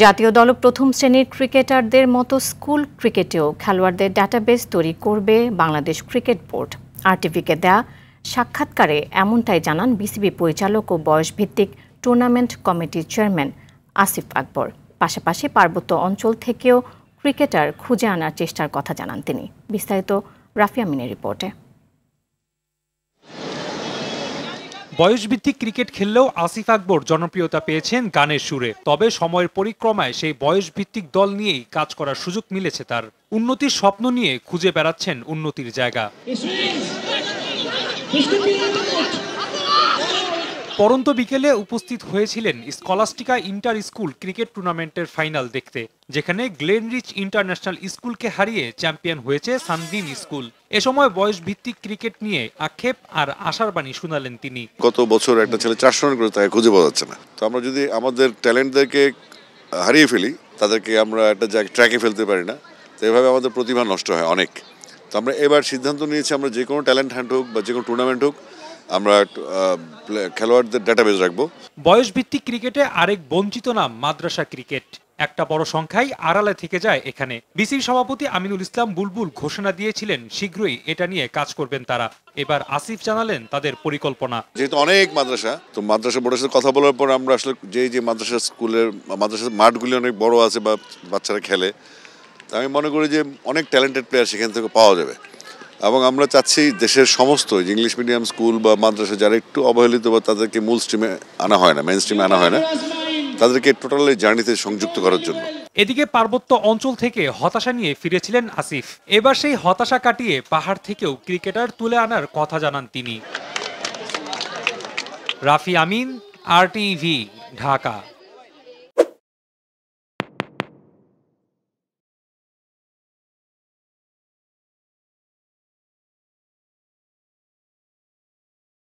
জাতীয় দল প্রথম শ্রেণীর ক্রিকেটারদের মতো স্কুল ক্রিকেটেও খেলোয়াড়দের ডাটাবেস তৈরি করবে বাংলাদেশ ক্রিকেট বোর্ড। আরটিভিকে দেয়া সাক্ষাৎকারে এমনটাই জানান বিসিবি পরিচালক ও বয়সভিত্তিক টুর্নামেন্ট কমিটির চেয়ারম্যান আসিফ আকবর। পাশাপাশি পার্বত্য অঞ্চল থেকেও ক্রিকেটার খুঁজে আনার চেষ্টার কথা জানান তিনি। বিস্তারিত রাফি আমিনের রিপোর্টে। বয়সভিত্তিক ক্রিকেট খেললেও আসিফ আকবর জনপ্রিয়তা পেয়েছেন গানের সুরে। তবে সময়ের পরিক্রমায় সেই বয়সভিত্তিক দল নিয়েই কাজ করার সুযোগ মিলেছে তার। উন্নতির স্বপ্ন নিয়ে খুঁজে বেড়াচ্ছেন উন্নতির জায়গা। পরন্ত বিকেলে উপস্থিত হয়েছিলেন স্কলাস্টিকা ইন্টার স্কুল ক্রিকেট টুর্নামেন্টের ফাইনাল দেখতে, যেখানে গ্লেনরিচ ইন্টারন্যাশনাল স্কুলকে হারিয়ে চ্যাম্পিয়ন হয়েছে সানবিম স্কুল। এ সময় বয়স ভিত্তিক ক্রিকেট নিয়ে আক্ষেপ আর আশার বাণী শুনালেন তিনি। গত বছর একটা ছেলে 400 রান করে তাকে খুঁজে পাওয়া যাচ্ছে না। তো আমরা যদি আমাদের ট্যালেন্টদেরকে হারিয়ে ফেলি, তাদেরকে আমরা একটা ট্র্যাকে ফেলতে পারি না, তো এভাবে আমাদের প্রতিভা নষ্ট হয় অনেক। তো আমরা এবার সিদ্ধান্ত নিয়েছি আমরা যে কোনো ট্যালেন্ট হান্ট হোক বা যে কোনো টুর্নামেন্ট হোক, আমরা খেলোয়াড়দের ডাটাবেস রাখবো। বয়স ভিত্তিক ক্রিকেটে আরেক বঞ্চিত নাম মাদ্রাসা ক্রিকেট। একটা বড় সংখ্যাই আড়ালে থেকে যায় এখানে। বিসিবি সভাপতি আমিনুল ইসলাম বুলবুল ঘোষণা দিয়েছিলেন শীঘ্রই এটা নিয়ে কাজ করবেন তারা। এবার আসিফ জানালেন তাদের পরিকল্পনা। যেহেতু অনেক মাদ্রাসা, তো মাদ্রাসা বোর্ডের সাথে কথা বলার পর আমরা আসলে যে মাদ্রাসা স্কুলের মাদ্রাসার মাঠগুলি অনেক বড় আছে বা বাচ্চারা খেলে, আমি মনে করি যে অনেক ট্যালেন্টেড প্লেয়ার সেখান থেকে পাওয়া যাবে। এবং আমরা চাচ্ছি দেশের সমস্ত ইংলিশ মিডিয়াম স্কুল বা মাদ্রাসা যারা একটু অবহেলিত বা তাদেরকে মূল স্ট্রিমে আনা হয় না, মেইন স্ট্রিমে আনা হয় না, তাদেরকে টোটালি জার্নিতে সংযুক্ত করার জন্য। এদিকে পার্বত্য অঞ্চল থেকে হতাশা নিয়ে ফিরেছিলেন আসিফ। এবার সেই হতাশা কাটিয়ে পাহাড় থেকেও ক্রিকেটার তুলে আনার কথা জানান তিনি। রাফি আমিন, আরটিভি, ঢাকা।